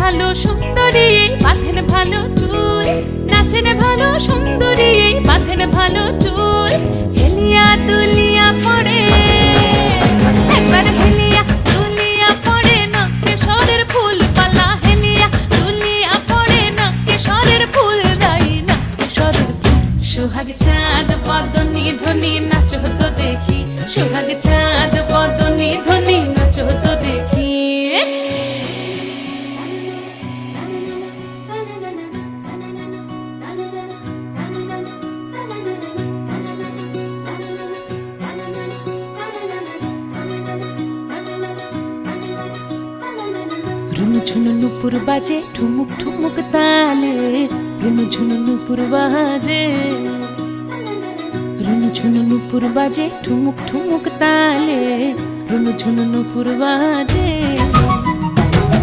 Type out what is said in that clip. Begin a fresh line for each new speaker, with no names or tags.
ভালো সুন্দরী বাঁধেন ভালো চুল, নাচেন ভালো সুন্দরী বাঁধেন ভালো চুল। হেলিয়া দুলিয়া পড়ে একবার হেলিয়া দুলিয়া পড়ে নকেশ্বরের ফুল পালা, হেলিয়া দুলিয়া পড়ে নকেশ্বরের ফুল রাই নকেশ্বরের ফুল। সোহাগ চাঁদ বদনি ধ্বনি নাচো তো দেখি, সোহাগ চাঁদ বদনি ধ্বনি নাচো তো দেখি। রুনু ঝুনু নুপুর বাজে ঠুমুক ঠুমুক তালে, রুনু ঝুনু নুপুর বাজে, রুনু ঝুনু নুপুর বাজে ঠুমুক ঠুমুক তালে, রুনু ঝুনু নুপুর বাজে।